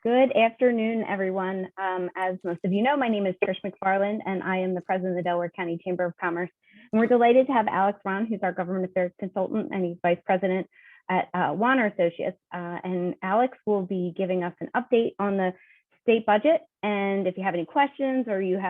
Good afternoon, everyone. As most of you know, my name is Trish McFarland, and I am the president of the Delaware County Chamber of Commerce. And we're delighted to have Alex Ron, who's our government affairs consultant, and he's vice president at Warner Associates. And Alex will be giving us an update on the state budget. And if you have any questions or you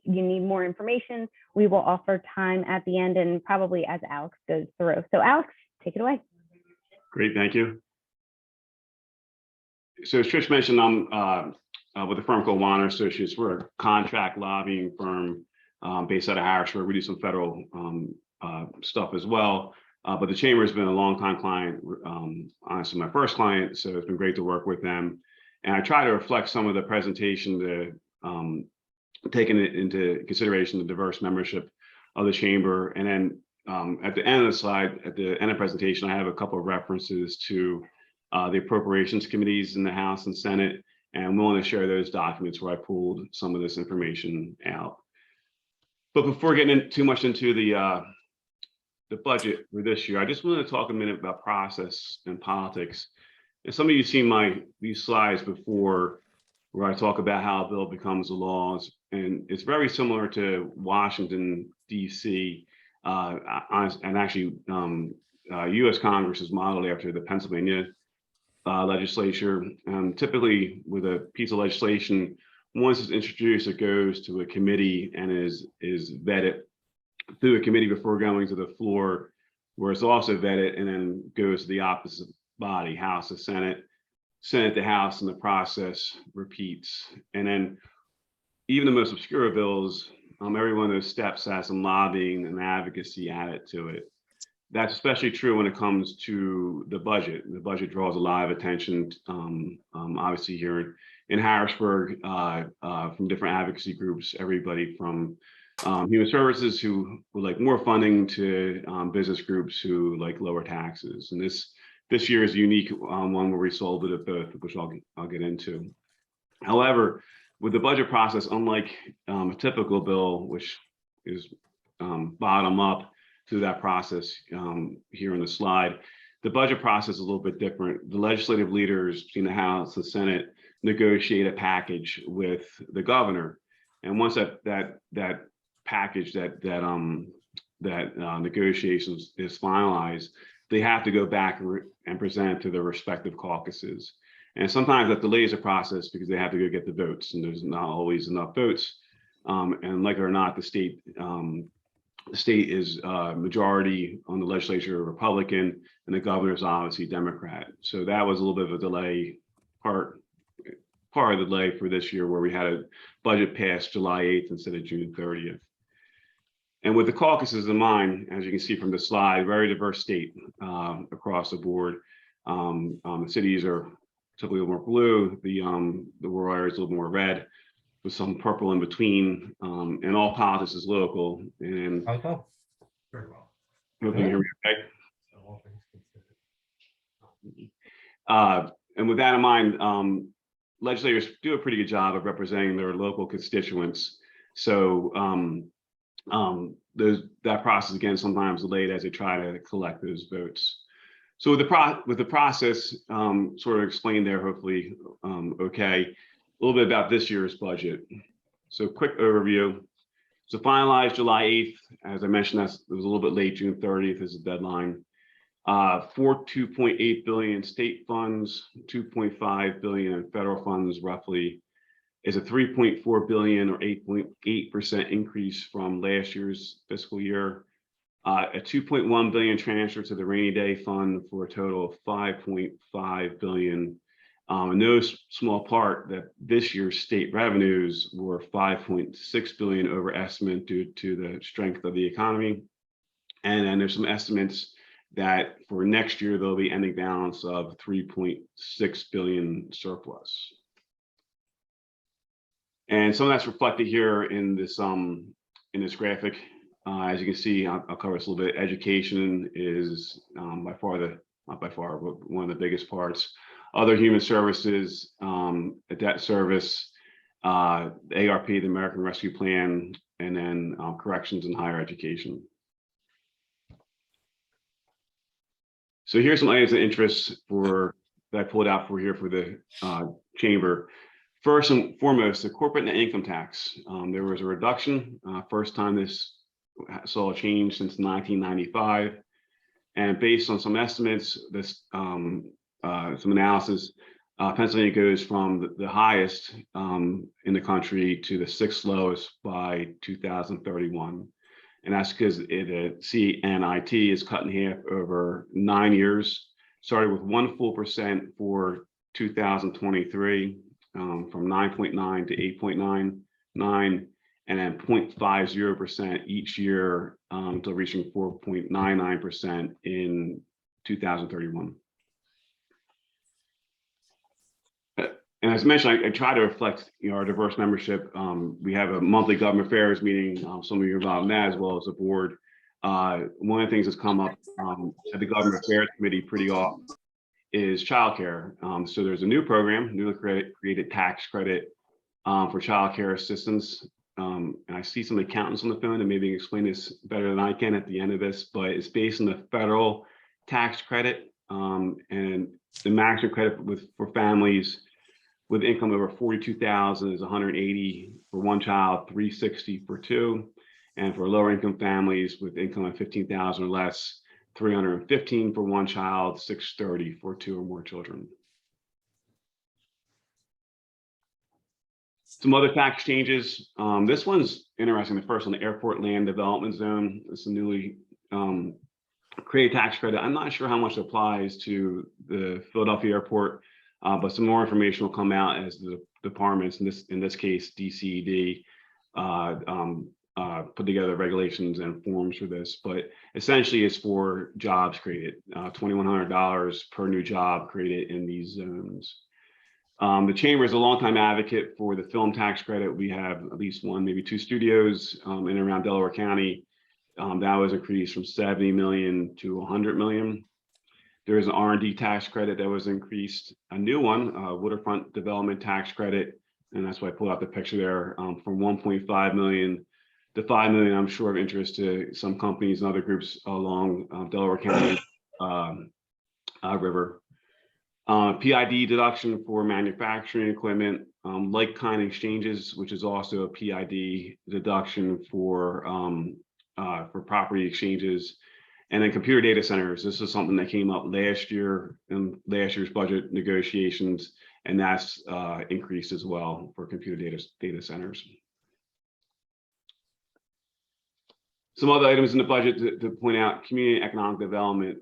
need more information, we will offer time at the end and probably as Alex goes through. So Alex, take it away. Great, thank you. So as Trish mentioned, I'm with a firm called Warner Associates. We're a contract lobbying firm based out of Harrisburg. We do some federal stuff as well. But the Chamber has been a long-time client, honestly my first client, so it's been great to work with them. And I try to reflect some of the presentation to taking it into consideration the diverse membership of the Chamber. And then at the end of the slide, at the end of the presentation, I have a couple of references to the appropriations committees in the House and Senate, and I'm willing to share those documents where I pulled some of this information out. But before getting too much into the budget for this year, I just want to talk a minute about process and politics. And some of you have seen these slides before, where I talk about how a bill becomes a law, and it's very similar to Washington, D.C., and actually U.S. Congress is modeled after the Pennsylvania legislature. Typically with a piece of legislation, once it's introduced, it goes to a committee and is vetted through a committee before going to the floor, where it's also vetted and then goes to the opposite body, House to Senate, Senate to House, and the process repeats. And then even the most obscure bills, every one of those steps has some lobbying and advocacy added to it. That's especially true when it comes to the budget. The budget draws a lot of attention, obviously here in Harrisburg, from different advocacy groups, everybody from human services who would like more funding to business groups who like lower taxes. And this year is a unique one where we sold it at both, which I'll get into. However, with the budget process, unlike a typical bill, which is bottom up through that process here in the slide, the budget process is a little bit different. The legislative leaders between the House and the Senate negotiate a package with the governor, and once that package, that negotiations is finalized, they have to go back and present to their respective caucuses. And sometimes that delays the process because they have to go get the votes, and there's not always enough votes. And like it or not, the state is majority on the legislature Republican, and the governor is obviously Democrat. So that was a little bit of a delay, part of the delay for this year, where we had a budget passed July 8th instead of June 30th. And with the caucuses in mind, as you can see from the slide, very diverse state across the board. The cities are typically a little more blue, the rural areas a little more red, with some purple in between, and all politics is local. And very well. Hope you can hear me okay. And with that in mind, legislators do a pretty good job of representing their local constituents. So that process, again, sometimes delayed as they try to collect those votes. So with the process sort of explained there, hopefully, okay. A little bit about this year's budget. So quick overview. So finalized July 8th, as I mentioned, it was a little bit late, June 30th is the deadline. For $2.8 billion state funds, $2.5 billion in federal funds, roughly, is a $3.4 billion or 8.8% increase from last year's fiscal year. A $2.1 billion transfer to the rainy day fund for a total of $5.5 billion. In no small part that this year's state revenues were $5.6 billion over estimate due to the strength of the economy. And then there's some estimates that for next year, there'll be ending balance of $3.6 billion surplus. And some of that's reflected here in this graphic. As you can see, I'll cover this a little bit. Education is not by far, but one of the biggest parts. Other human services, a debt service, the ARP, the American Rescue Plan, and then corrections and higher education. So here's some items of interest for that I pulled out for here for the chamber. First and foremost, the corporate net income tax. There was a reduction. First time this saw a change since 1995. And based on some estimates, some analysis, Pennsylvania goes from the highest in the country to the 6th lowest by 2031. And that's because the CNIT is cut in half over 9 years, started with 1 full percent for 2023, from 9.9 to 8.99, and then 0.50% each year until reaching 4.99% in 2031. And as mentioned, I try to reflect, our diverse membership. We have a monthly government affairs meeting. Some of you are involved in that, as well as the board. One of the things that's come up at the government affairs committee pretty often is childcare. So there's a new program, newly created tax credit for childcare assistance. And I see some accountants on the phone, and maybe explain this better than I can at the end of this, but it's based on the federal tax credit, and the maximum credit for families with income over 42,000 is 180 for one child, 360 for two, and for lower income families with income of 15,000 or less, 315 for one child, 630 for two or more children. Some other tax changes. This one's interesting. The first on the airport land development zone. It's a newly created tax credit. I'm not sure how much it applies to the Philadelphia airport, but some more information will come out as the departments, in this case, DCED, put together regulations and forms for this. But essentially, it's for jobs created, $2,100 per new job created in these zones. The chamber is a longtime advocate for the film tax credit. We have at least one, maybe two studios in and around Delaware County. That was increased from 70 million to 100 million. There is an R&D tax credit that was increased, a new one, waterfront development tax credit, and that's why I pulled out the picture there, from 1.5 million to 5 million. I'm sure of interest to some companies and other groups along Delaware County River. PID deduction for manufacturing equipment, like-kind exchanges, which is also a PID deduction for property exchanges. And then computer data centers. This is something that came up last year in last year's budget negotiations, and that's increased as well for computer data centers. Some other items in the budget to point out: community and economic development.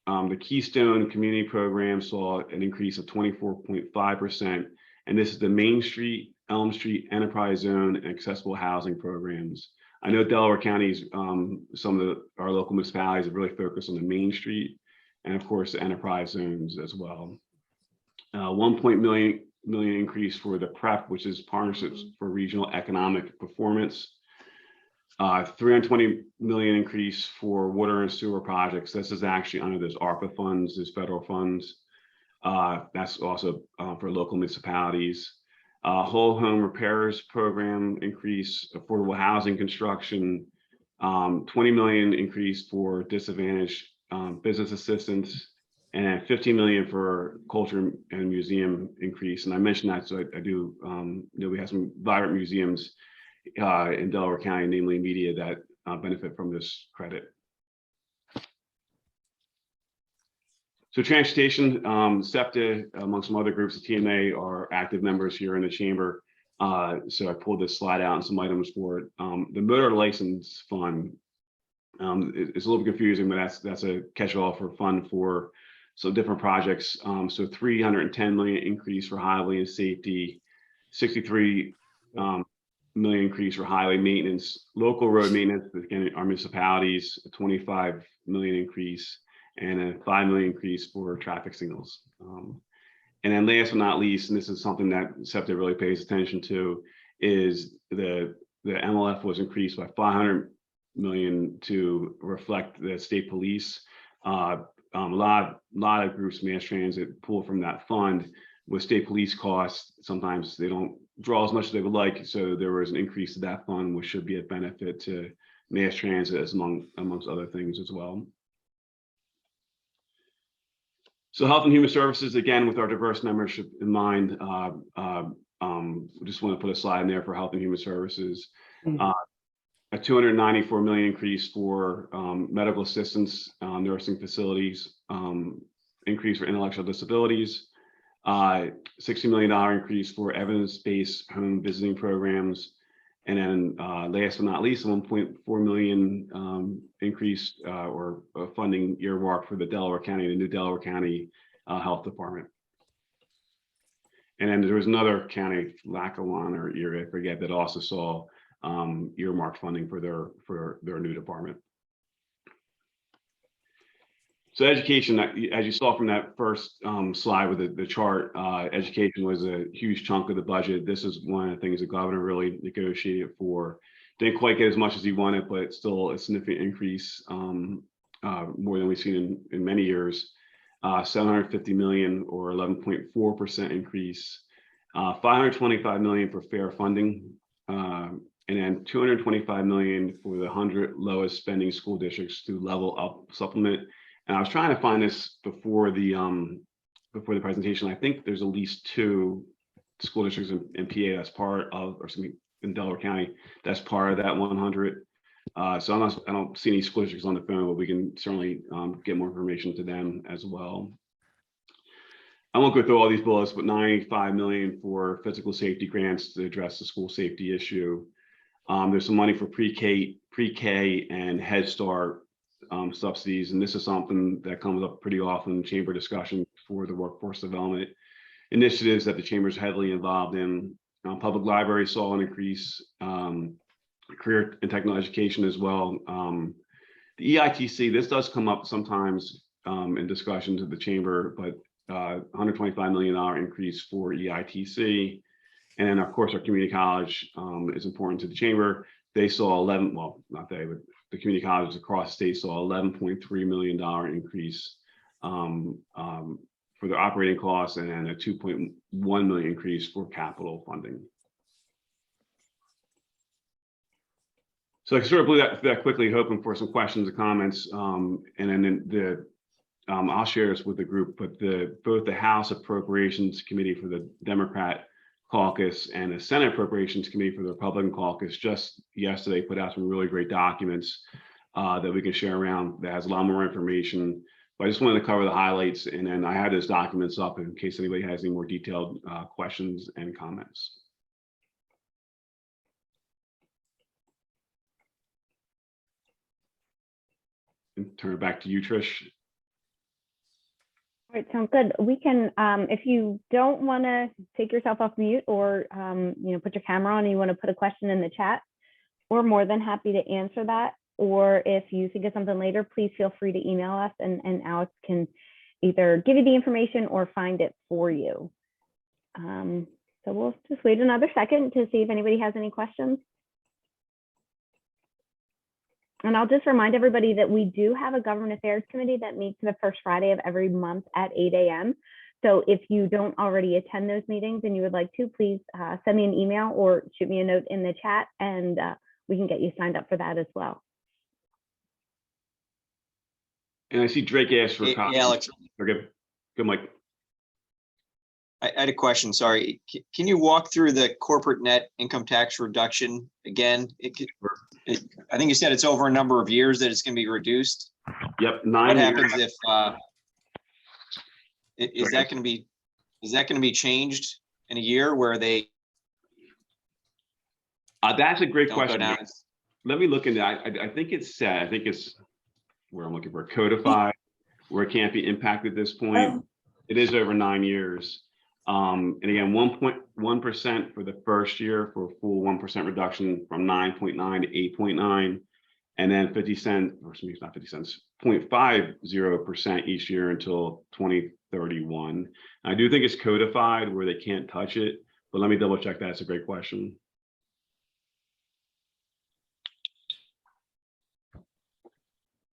The Keystone Community Program saw an increase of 24.5%, and this is the Main Street, Elm Street, Enterprise Zone, and accessible housing programs. I know Delaware County's, some of our local municipalities have really focused on the Main Street and, of course, the Enterprise Zones as well. 1 million increase for the PREP, which is Partnerships for Regional Economic Performance. 320 million increase for water and sewer projects. This is actually under those ARPA funds, those federal funds. That's also for local municipalities. Whole home repairs program increase, affordable housing construction, 20 million increase for disadvantaged business assistance, and 15 million for culture and museum increase. And I mentioned that, so I do know we have some vibrant museums in Delaware County, namely media, that benefit from this credit. So transportation, SEPTA, among some other groups, the TMA are active members here in the chamber. So I pulled this slide out and some items for it. The motor license fund is a little bit confusing, but that's a catch-all for fund for some different projects. So 310 million increase for highway and safety, 63 million increase for highway maintenance, local road maintenance, again, our municipalities, a 25 million increase, and a 5 million increase for traffic signals. And then last but not least, and this is something that SEPTA really pays attention to, is the MLF was increased by 500 million to reflect the state police. A lot of groups, mass transit, pull from that fund. With state police costs, sometimes they don't draw as much as they would like, so there was an increase to that fund, which should be a benefit to mass transit, as amongst other things as well. So Health and Human Services, again, with our diverse membership in mind, we just want to put a slide in there for Health and Human Services. A $294 million increase for medical assistance, nursing facilities, increase for intellectual disabilities, $60 million increase for evidence-based home visiting programs, and then last but not least, a $1.4 million increase or funding earmark for the Delaware County, the new Delaware County Health Department. And then there was another county, Lackawanna or Erie, I forget, that also saw earmarked funding for their new department. So education, as you saw from that first slide with the chart, education was a huge chunk of the budget. This is one of the things the governor really negotiated for. Didn't quite get as much as he wanted, but still a significant increase, more than we've seen in many years. $750 million or 11.4% increase, $525 million for fair funding, and then $225 million for the 100 lowest spending school districts through level up supplement. And I was trying to find this before the presentation. I think there's at least 2 school districts in PA that's part of, or excuse me, in Delaware County that's part of that 100. So I don't see any school districts on the phone, but we can certainly get more information to them as well. I won't go through all these bullets, but $95 million for physical safety grants to address the school safety issue. There's some money for pre-K and Head Start subsidies, and this is something that comes up pretty often in chamber discussion for the workforce development initiatives that the chamber is heavily involved in. Public libraries saw an increase, career and technical education as well. The EITC, this does come up sometimes in discussions of the chamber, but $125 million increase for EITC. And then of course our community college is important to the chamber. They saw 11, well, not they, but the community colleges across the state saw $11.3 million increase for their operating costs, and then a $2.1 million increase for capital funding. So I sort of blew that quickly, hoping for some questions and comments, and then I'll share this with the group, but both the House Appropriations Committee for the Democrat Caucus and the Senate Appropriations Committee for the Republican Caucus just yesterday put out some really great documents that we can share around that has a lot more information. But I just wanted to cover the highlights, and then I had those documents up in case anybody has any more detailed questions and comments. And turn it back to you, Trish. All right, sounds good. We can, if you don't want to take yourself off mute or, put your camera on and you want to put a question in the chat, we're more than happy to answer that. Or if you think of something later, please feel free to email us and Alex can either give you the information or find it for you. So we'll just wait another second to see if anybody has any questions. And I'll just remind everybody that we do have a Government Affairs Committee that meets the first Friday of every month at 8 a.m. So if you don't already attend those meetings and you would like to, please send me an email or shoot me a note in the chat, and we can get you signed up for that as well. And I see Drake asked for a copy. Hey, Alex. Okay. Good, Mike. I had a question, sorry. Can you walk through the corporate net income tax reduction again? I think you said it's over a number of years that it's going to be reduced. Yep. What happens if is that going to be changed in a year where they? That's a great question. Down. Let me look into that. I think it's set. I think it's where I'm looking for codified, where it can't be impacted at this point. It is over 9 years. And again, 1.1% for the first year for a full 1% reduction from 9.9 to 8.9, and then 50 cents, or excuse me, not 50 cents, 0.50% each year until 2031. I do think it's codified where they can't touch it, but let me double check that. It's a great question.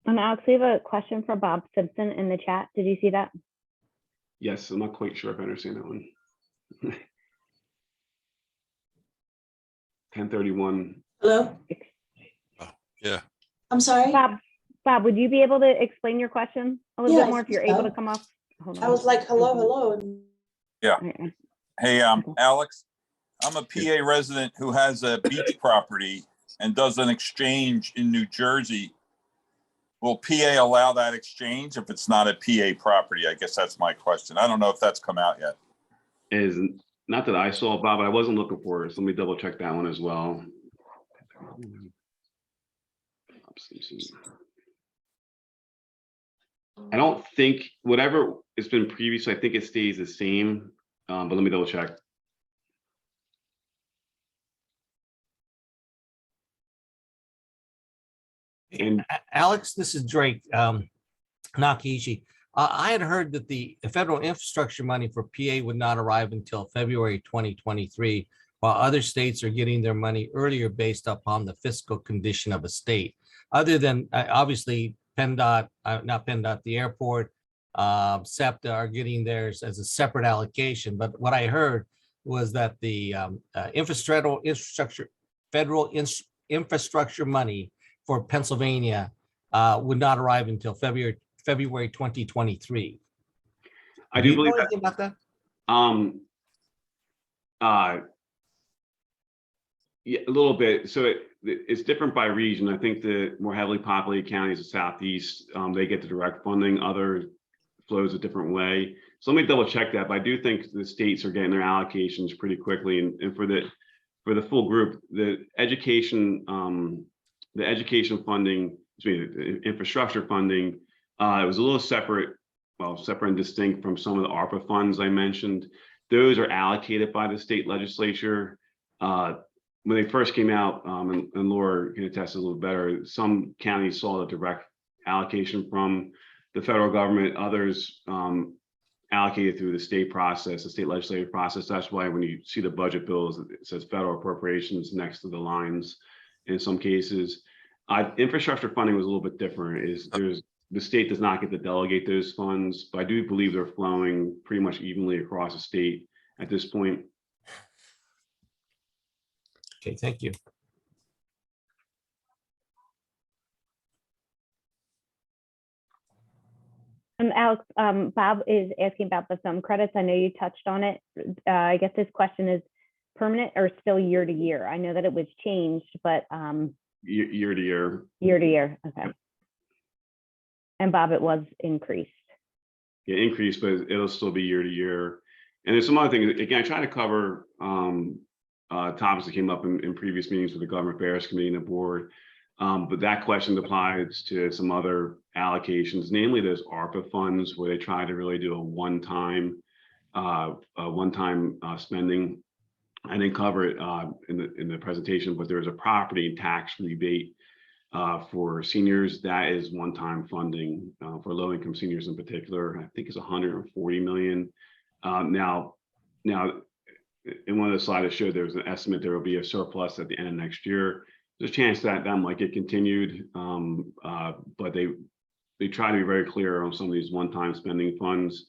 And Alex, we have a question for Bob Simpson in the chat. Did you see that? Yes, I'm not quite sure if I understand that one. 1031. Hello? Oh, yeah. I'm sorry? Bob, would you be able to explain your question a little bit more if you're able to come off? hold I on. was like, hello, hello. Okay. Hey, Alex, I'm a PA resident who has a beach property and does an exchange in New Jersey. Will PA allow that exchange if it's not a PA property? I guess that's my question. I don't know if that's come out yet. Is not that I saw, Bob, but I wasn't looking for it. So let me double check that one as well. I don't think whatever it's been previous, I think it stays the same. But let me double check. And Alex, this is Drake Nakishi. I had heard that the federal infrastructure money for PA would not arrive until February 2023, while other states are getting their money earlier based upon the fiscal condition of a state. Other than obviously PennDOT, not PennDOT, the airport, SEPTA are getting theirs as a separate allocation. But what I heard was that the federal infrastructure money for Pennsylvania would not arrive until February 2023. I do you believe know anything about that? Yeah, a little bit. So it's different by region. I think the more heavily populated counties, the Southeast, they get the direct funding. Other flows a different way. So let me double check that. But I do think the states are getting their allocations pretty quickly. And for the full group, the education funding, the infrastructure funding, it was a little separate and distinct from some of the ARPA funds I mentioned. Those are allocated by the state legislature. When they first came out, and Laura can attest a little better, some counties saw the direct allocation from the federal government, others allocated through the state process, the state legislative process. That's why when you see the budget bills, it says federal appropriations next to the lines in some cases. Infrastructure funding was a little bit different. The state does not get to delegate those funds, but I do believe they're flowing pretty much evenly across the state at this point. Okay, thank you. Alex, Bob is asking about the film credits. I know you touched on it. I guess this question is permanent or still year to year? I know that it was changed, but Year to year. Year to year, okay. And Bob, it was increased. Yeah, increased, but it'll still be year to year. And there's some other things. Again, I try to cover topics that came up in previous meetings with the Government Affairs Committee and the board. But that question applies to some other allocations, namely those ARPA funds where they try to really do a one-time spending. I didn't cover it in the presentation, but there's a property tax rebate for seniors. That is one-time funding for low-income seniors in particular. I think it's 140 million. Now, in one of the slides I showed, there was an estimate there will be a surplus at the end of next year. There's a chance that might get continued, but they try to be very clear on some of these one-time spending funds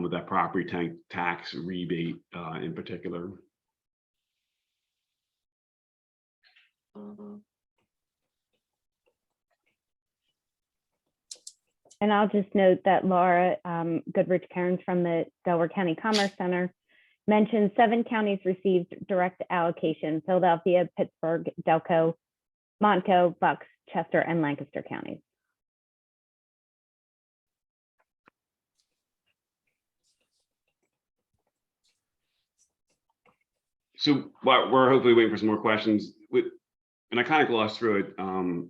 with that property tax rebate in particular. And I'll just note that Laura Goodrich Cairns from the Delaware County Commerce Center mentioned 7 counties received direct allocation: Philadelphia, Pittsburgh, Delco, Montco, Bucks, Chester, and Lancaster counties. So we're hopefully waiting for some more questions. And I kind of glossed through it, not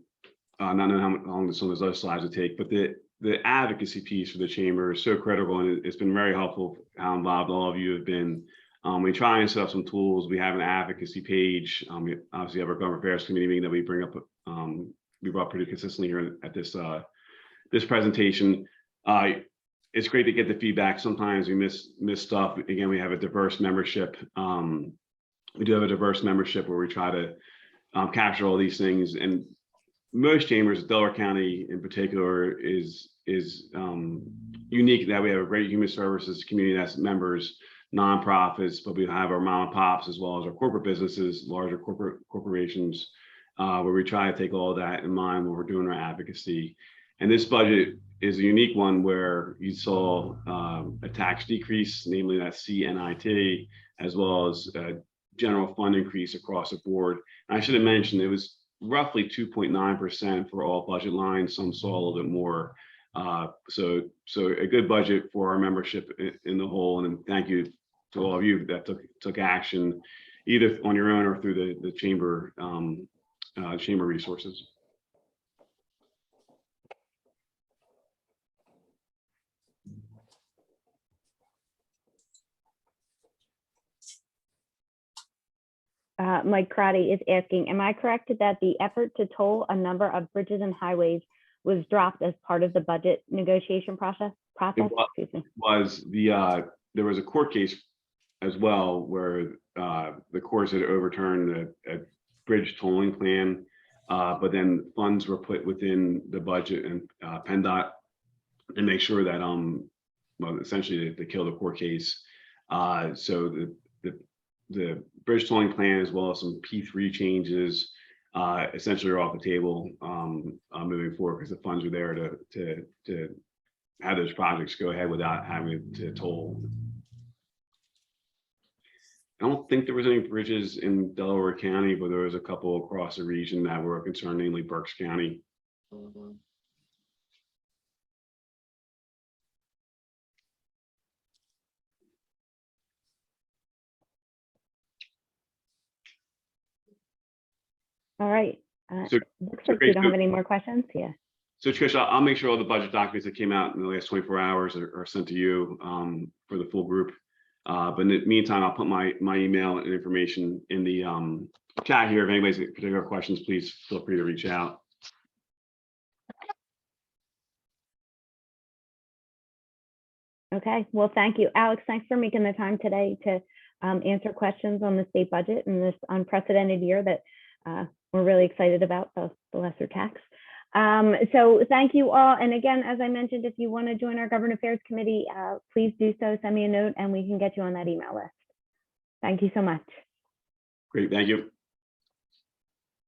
knowing how long some of those other slides would take, but the advocacy piece for the chamber is so critical, and it's been very helpful how involved all of you have been. We try and set up some tools. We have an advocacy page. We obviously have our Government Affairs Committee meeting that we bring up, we brought pretty consistently here at this presentation. It's great to get the feedback. Sometimes we miss stuff. Again, we have a diverse membership. We do have a diverse membership where we try to capture all these things. And most chambers, Delaware County in particular, is unique that we have a great human services community that's members, nonprofits, but we have our mom and pops as well as our corporate businesses, larger corporations, where we try to take all of that in mind when we're doing our advocacy. And this budget is a unique one where you saw a tax decrease, namely that CNIT, as well as a general fund increase across the board. And I should have mentioned it was roughly 2.9% for all budget lines. Some saw a little bit more. So a good budget for our membership in the whole. And thank you to all of you that took action, either on your own or through the chamber chamber resources. Mike Crotty is asking, am I correct that the effort to toll a number of bridges and highways was dropped as part of the budget negotiation process? Excuse me. Was there was a court case as well where the courts had overturned a bridge tolling plan, but then funds were put within the budget and PennDOT and make sure that well, essentially they killed the court case. So the bridge tolling plan, as well as some P3 changes, essentially are off the table moving forward because the funds are there to have those projects go ahead without having to toll. I don't think there was any bridges in Delaware County, but there was a couple across the region that were concerned, namely Berks County. All right. So- Looks so like we great. don't have any more questions. Yeah. So Trish, I'll make sure all the budget documents that came out in the last 24 hours are sent to you for the full group. But in the meantime, I'll put my email and information in the chat here. If anybody's got particular questions, please feel free to reach out. Okay. Well, thank you, Alex. Thanks for making the time today to answer questions on the state budget in this unprecedented year that we're really excited about, the lesser tax. So thank you all. And again, as I mentioned, if you want to join our Government Affairs Committee, please do so. Send me a note and we can get you on that email list. Thank you so much. Great. Thank you.